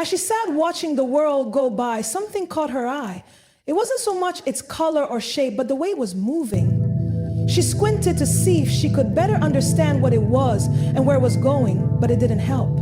As she sat watching the world go by, something caught her eye. It wasn't so much its color or shape, but the way it was moving. She squinted to see if she could better understand what it was and where it was going, but it didn't help.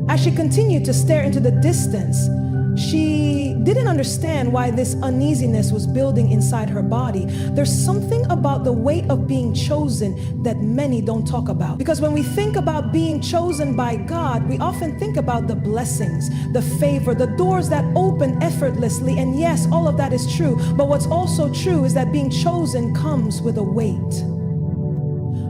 As she continued to stare into the distance, she didn't understand why this uneasiness was building inside her body. There's something about the weight of being chosen that many don't talk about. Because when we think about being chosen by God, we often think about the blessings, the favor, the doors that open effortlessly. And yes, all of that is true. But what's also true is that being chosen comes with a weight,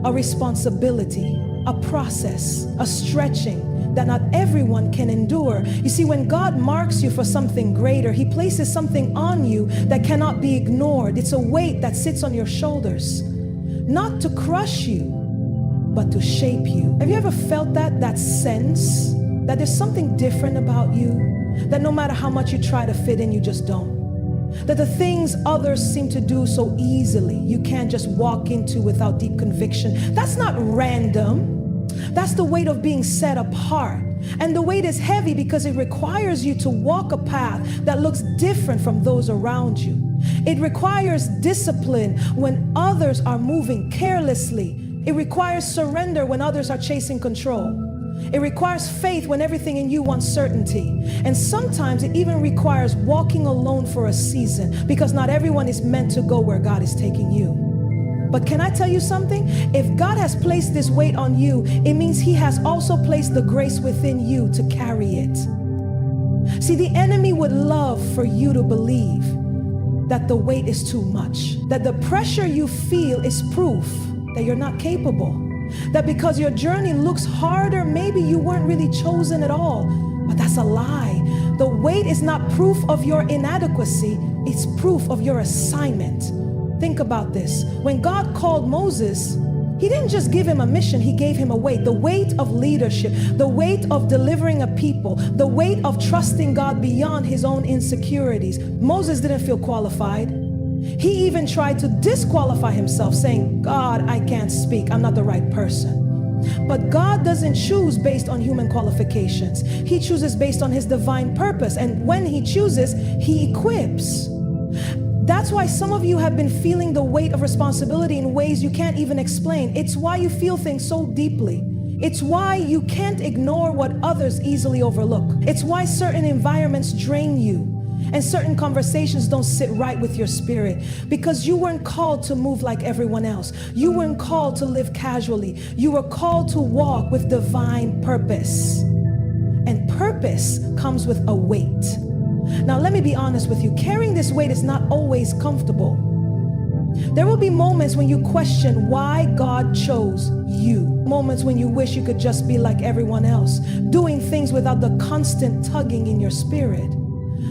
a responsibility, a process, a stretching that not everyone can endure. You see, when God marks you for something greater, He places something on you that cannot be ignored. It's a weight that sits on your shoulders, not to crush you, but to shape you. Have you ever felt that sense that there's something different about you, that no matter how much you try to fit in, you just don't? That the things others seem to do so easily, you can't just walk into without deep conviction. That's not random. That's the weight of being set apart. And the weight is heavy because it requires you to walk a path that looks different from those around you. It requires discipline when others are moving carelessly. It requires surrender when others are chasing control. It requires faith when everything in you wants certainty. And sometimes it even requires walking alone for a season, because not everyone is meant to go where God is taking you. But can I tell you something? If God has placed this weight on you, it means He has also placed the grace within you to carry it. See, the enemy would love for you to believe that the weight is too much, that the pressure you feel is proof that you're not capable, that because your journey looks harder, maybe you weren't really chosen at all. But that's a lie. The weight is not proof of your inadequacy, it's proof of your assignment. Think about this. When God called Moses, He didn't just give him a mission, He gave him a weight. The weight of leadership, the weight of delivering a people, the weight of trusting God beyond his own insecurities. Moses didn't feel qualified. He even tried to disqualify himself, saying, God, I can't speak. I'm not the right person. But God doesn't choose based on human qualifications. He chooses based on His divine purpose. And when He chooses, He equips. That's why some of you have been feeling the weight of responsibility in ways you can't even explain. It's why you feel things so deeply. It's why you can't ignore what others easily overlook. It's why certain environments drain you and certain conversations don't sit right with your spirit, because you weren't called to move like everyone else. You weren't called to live casually. You were called to walk with divine purpose. And purpose comes with a weight. Now, let me be honest with you. Carrying this weight is not always comfortable. There will be moments when you question why God chose you. Moments when you wish you could just be like everyone else, doing things without the constant tugging in your spirit.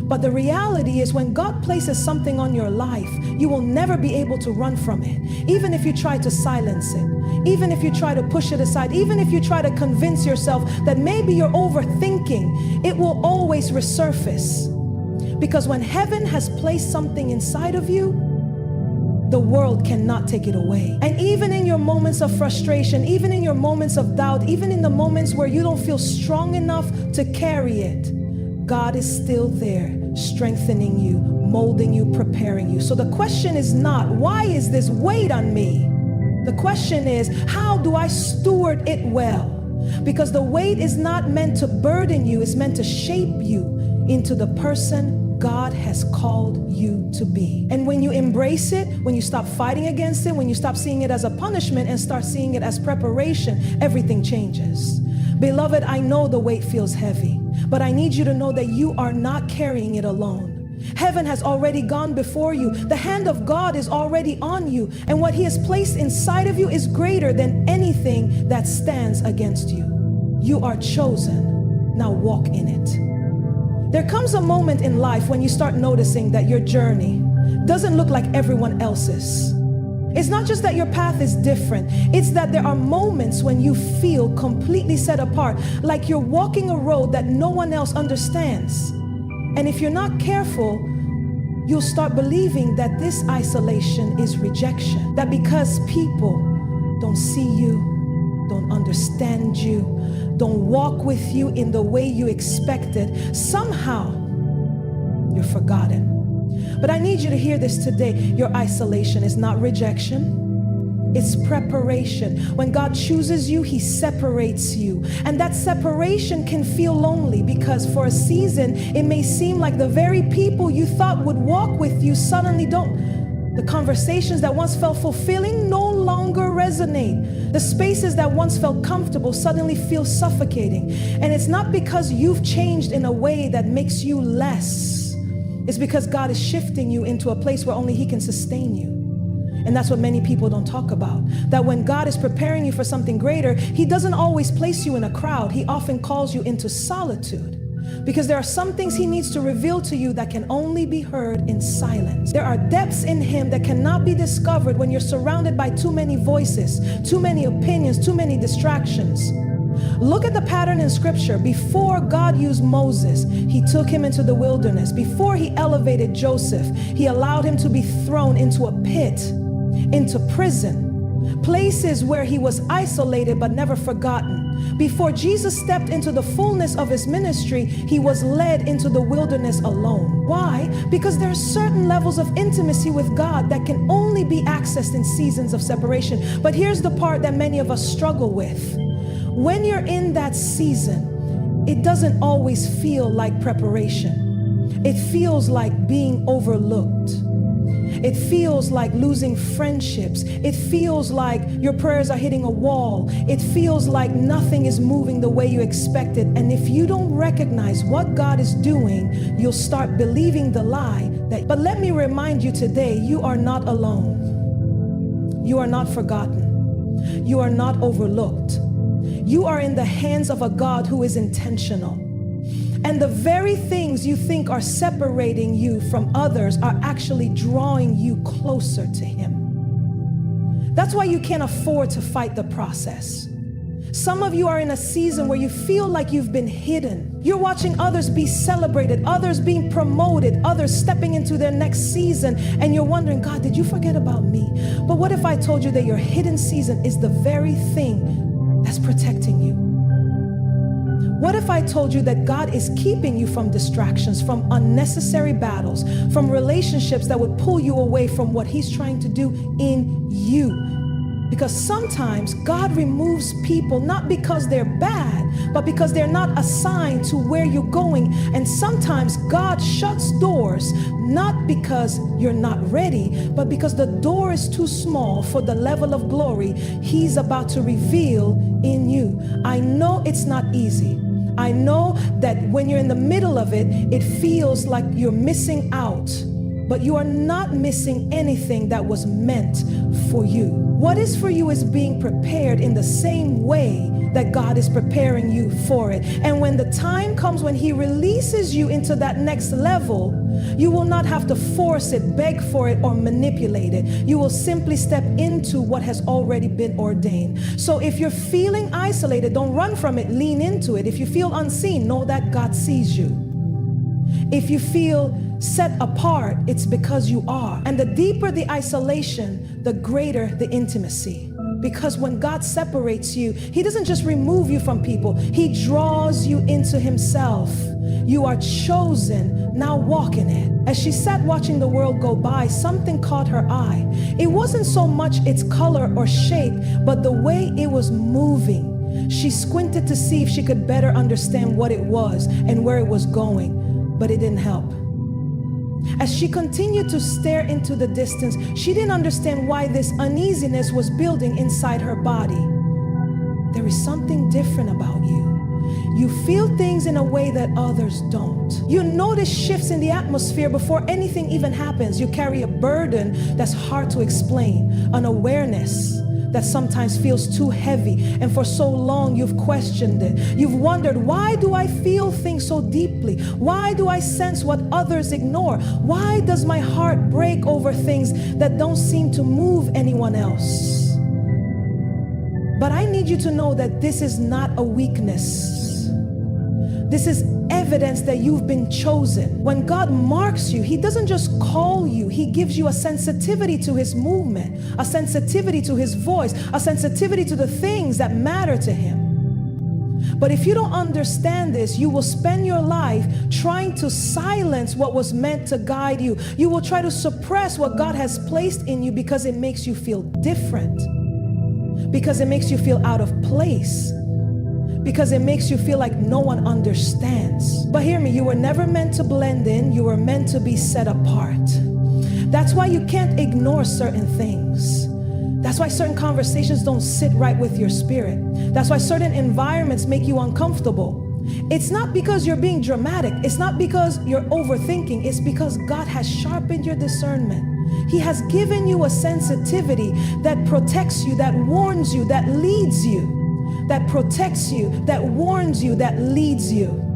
But the reality is, when God places something on your life, you will never be able to run from it. Even if you try to silence it, even if you try to push it aside, even if you try to convince yourself that maybe you're overthinking, it will always resurface. Because when heaven has placed something inside of you, the world cannot take it away. And even in your moments of frustration, even in your moments of doubt, even in the moments where you don't feel strong enough to carry it, God is still there, strengthening you, molding you, preparing you. So the question is not, why is this weight on me? The question is, how do I steward it well? Because the weight is not meant to burden you, it's meant to shape you into the person God has called you to be. And when you embrace it, when you stop fighting against it, when you stop seeing it as a punishment and start seeing it as preparation, everything changes. Beloved, I know the weight feels heavy, but I need you to know that you are not carrying it alone. Heaven has already gone before you. The hand of God is already on you. And what He has placed inside of you is greater than anything that stands against you. You are chosen. Now walk in it. There comes a moment in life when you start noticing that your journey doesn't look like everyone else's. It's not just that your path is different. It's that there are moments when you feel completely set apart, like you're walking a road that no one else understands. And if you're not careful, you'll start believing that this isolation is rejection. That because people don't see you, don't understand you, don't walk with you in the way you expected, somehow you're forgotten. But I need you to hear this today. Your isolation is not rejection. It's preparation. When God chooses you, He separates you. And that separation can feel lonely because for a season, it may seem like the very people you thought would walk with you suddenly don't. The conversations that once felt fulfilling no longer resonate. The spaces that once felt comfortable suddenly feel suffocating. And it's not because you've changed in a way that makes you less. It's because God is shifting you into a place where only He can sustain you. And that's what many people don't talk about. That when God is preparing you for something greater, He doesn't always place you in a crowd. He often calls you into solitude. Because there are some things He needs to reveal to you that can only be heard in silence. There are depths in Him that cannot be discovered when you're surrounded by too many voices, too many opinions, too many distractions. Look at the pattern in Scripture. Before God used Moses, He took him into the wilderness. Before He elevated Joseph, He allowed him to be thrown into a pit, into prison, places where he was isolated but never forgotten. Before Jesus stepped into the fullness of His ministry, He was led into the wilderness alone. Why? Because there are certain levels of intimacy with God that can only be accessed in seasons of separation. But here's the part that many of us struggle with. When you're in that season, it doesn't always feel like preparation. It feels like being overlooked. It feels like losing friendships. It feels like your prayers are hitting a wall. It feels like nothing is moving the way you expected. And if you don't recognize what God is doing, you'll start believing the lie that. But let me remind you today, you are not alone. You are not forgotten. You are not overlooked. You are in the hands of a God who is intentional. And the very things you think are separating you from others are actually drawing you closer to Him. That's why you can't afford to fight the process. Some of you are in a season where you feel like you've been hidden. You're watching others be celebrated, others being promoted, others stepping into their next season, and you're wondering, God, did you forget about me? But what if I told you that your hidden season is the very thing that's protecting you? What if I told you that God is keeping you from distractions, from unnecessary battles, from relationships that would pull you away from what He's trying to do in you? Because sometimes God removes people not because they're bad, but because they're not assigned to where you're going. And sometimes God shuts doors not because you're not ready, but because the door is too small for the level of glory He's about to reveal in you. I know it's not easy. I know that when you're in the middle of it, it feels like you're missing out, but you are not missing anything that was meant for you. What is for you is being prepared in the same way that God is preparing you for it. And when the time comes when He releases you into that next level, you will not have to force it, beg for it, or manipulate it. You will simply step into what has already been ordained. So if you're feeling isolated, don't run from it, lean into it. If you feel unseen, know that God sees you. If you feel set apart, it's because you are. And the deeper the isolation, the greater the intimacy. Because when God separates you, He doesn't just remove you from people, He draws you into Himself. You are chosen, now walk in it. As she sat watching the world go by, something caught her eye. It wasn't so much its color or shape, but the way it was moving. She squinted to see if she could better understand what it was and where it was going, but it didn't help. As she continued to stare into the distance, she didn't understand why this uneasiness was building inside her body. There is something different about you. You feel things in a way that others don't. You notice shifts in the atmosphere before anything even happens. You carry a burden that's hard to explain, an awareness that sometimes feels too heavy, and for so long you've questioned it. You've wondered, why do I feel things so deeply? Why do I sense what others ignore? Why does my heart break over things that don't seem to move anyone else? But I need you to know that this is not a weakness. This is evidence that you've been chosen. When God marks you, He doesn't just call you, He gives you a sensitivity to His movement, a sensitivity to His voice, a sensitivity to the things that matter to Him. But if you don't understand this, you will spend your life trying to silence what was meant to guide you. You will try to suppress what God has placed in you because it makes you feel different, because it makes you feel out of place, because it makes you feel like no one understands. But hear me, you were never meant to blend in. You were meant to be set apart. That's why you can't ignore certain things. That's why certain conversations don't sit right with your spirit. That's why certain environments make you uncomfortable. It's not because you're being dramatic. It's not because you're overthinking. It's because God has sharpened your discernment. He has given you a sensitivity that protects you, that warns you, that leads you, that protects you, that warns you, that leads you.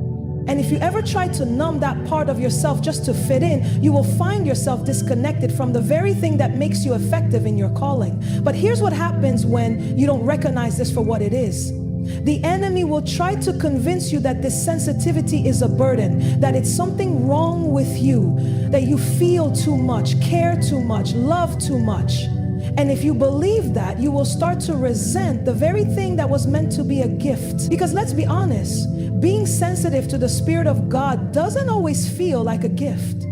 And if you ever try to numb that part of yourself just to fit in, you will find yourself disconnected from the very thing that makes you effective in your calling. But here's what happens when you don't recognize this for what it is. The enemy will try to convince you that this sensitivity is a burden, that it's something wrong with you, that you feel too much, care too much, love too much. And if you believe that, you will start to resent the very thing that was meant to be a gift. Because let's be honest, being sensitive to the Spirit of God doesn't always feel like a gift.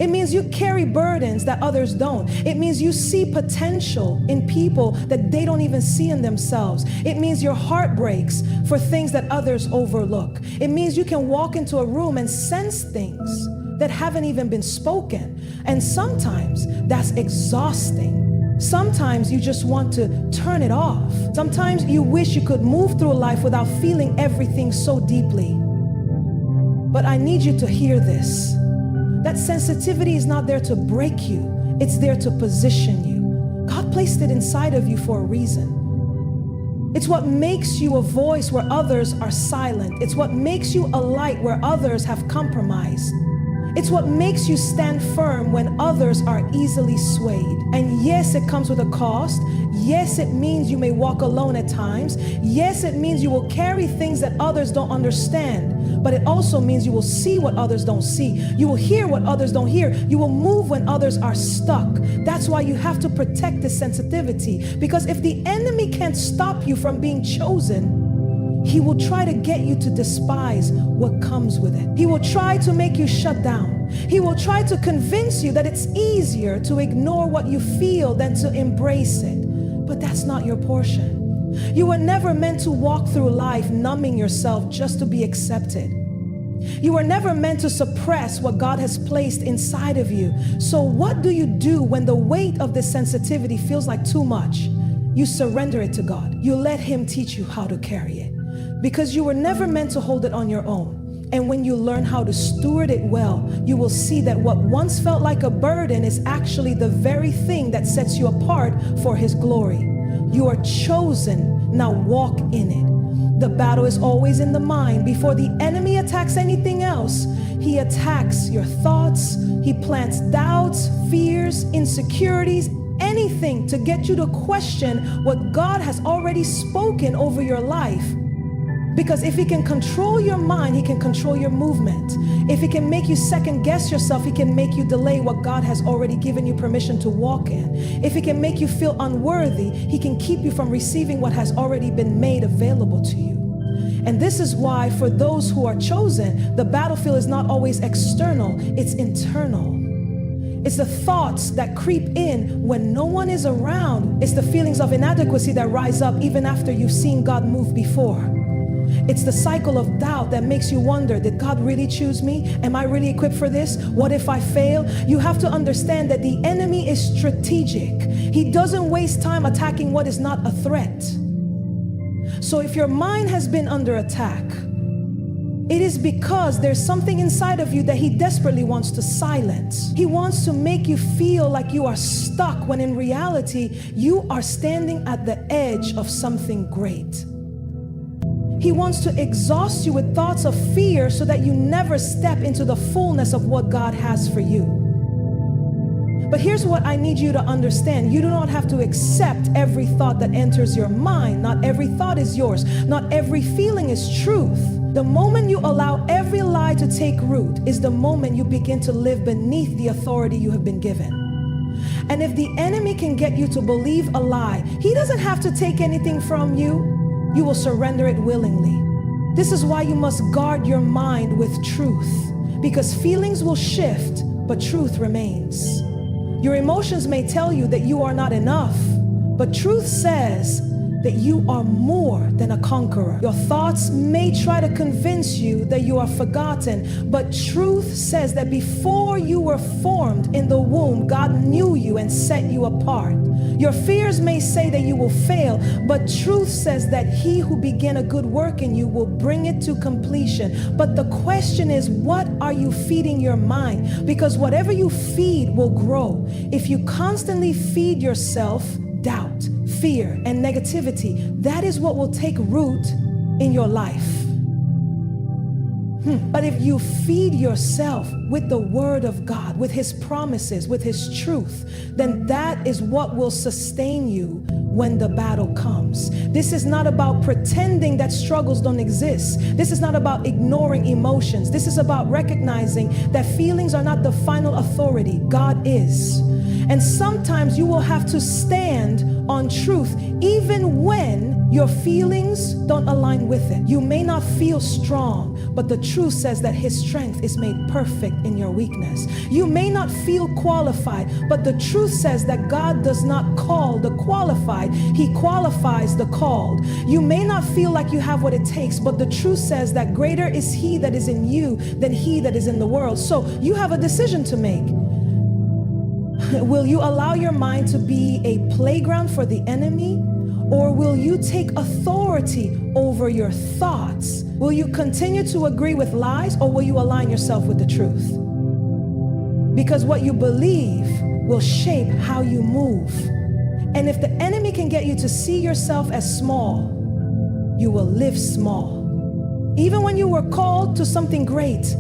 It means you carry burdens that others don't. It means you see potential in people that they don't even see in themselves. It means your heart breaks for things that others overlook. It means you can walk into a room and sense things that haven't even been spoken. And sometimes that's exhausting. Sometimes you just want to turn it off. Sometimes you wish you could move through life without feeling everything so deeply. But I need you to hear this. That sensitivity is not there to break you. It's there to position you. God placed it inside of you for a reason. It's what makes you a voice where others are silent. It's what makes you a light where others have compromised. It's what makes you stand firm when others are easily swayed. And yes, it comes with a cost. Yes, it means you may walk alone at times. Yes, it means you will carry things that others don't understand. But it also means you will see what others don't see. You will hear what others don't hear. You will move when others are stuck. That's why you have to protect this sensitivity. Because if the enemy can't stop you from being chosen, he will try to get you to despise what comes with it. He will try to make you shut down. He will try to convince you that it's easier to ignore what you feel than to embrace it. But that's not your portion. You were never meant to walk through life numbing yourself just to be accepted. You were never meant to suppress what God has placed inside of you. So what do you do when the weight of this sensitivity feels like too much? You surrender it to God. You let Him teach you how to carry it. Because you were never meant to hold it on your own. And when you learn how to steward it well, you will see that what once felt like a burden is actually the very thing that sets you apart for His glory. You are chosen, now walk in it. The battle is always in the mind. Before the enemy attacks anything else, he attacks your thoughts. He plants doubts, fears, insecurities, anything to get you to question what God has already spoken over your life. Because if he can control your mind, he can control your movement. If he can make you second guess yourself, he can make you delay what God has already given you permission to walk in. If he can make you feel unworthy, he can keep you from receiving what has already been made available to you. And this is why for those who are chosen, the battlefield is not always external, it's internal. It's the thoughts that creep in when no one is around. It's the feelings of inadequacy that rise up even after you've seen God move before. It's the cycle of doubt that makes you wonder, did God really choose me? Am I really equipped for this? What if I fail? You have to understand that the enemy is strategic. He doesn't waste time attacking what is not a threat. So if your mind has been under attack, it is because there's something inside of you that he desperately wants to silence. He wants to make you feel like you are stuck when in reality, you are standing at the edge of something great. He wants to exhaust you with thoughts of fear so that you never step into the fullness of what God has for you. But here's what I need you to understand. You do not have to accept every thought that enters your mind. Not every thought is yours. Not every feeling is truth. The moment you allow every lie to take root is the moment you begin to live beneath the authority you have been given. And if the enemy can get you to believe a lie, he doesn't have to take anything from you. You will surrender it willingly. This is why you must guard your mind with truth, because feelings will shift, but truth remains. Your emotions may tell you that you are not enough, but truth says that you are more than a conqueror. Your thoughts may try to convince you that you are forgotten, but truth says that before you were formed in the womb, God knew you and set you apart. Your fears may say that you will fail, but truth says that he who began a good work in you will bring it to completion. But the question is, what are you feeding your mind? Because whatever you feed will grow. If you constantly feed yourself doubt, fear, and negativity, that is what will take root in your life. But if you feed yourself with the word of God, with his promises, with his truth, then that is what will sustain you when the battle comes. This is not about pretending that struggles don't exist. This is not about ignoring emotions. This is about recognizing that feelings are not the final authority. God is. And sometimes you will have to stand on truth even when your feelings don't align with it. You may not feel strong, but the truth says that his strength is made perfect in your weakness. You may not feel qualified, but the truth says that God does not call the qualified, he qualifies the called. You may not feel like you have what it takes, but the truth says that greater is he that is in you than he that is in the world. So you have a decision to make. Will you allow your mind to be a playground for the enemy? Or will you take authority over your thoughts? Will you continue to agree with lies, or will you align yourself with the truth? Because what you believe will shape how you move. And if the enemy can get you to see yourself as small, you will live small. Even when you were called to something great,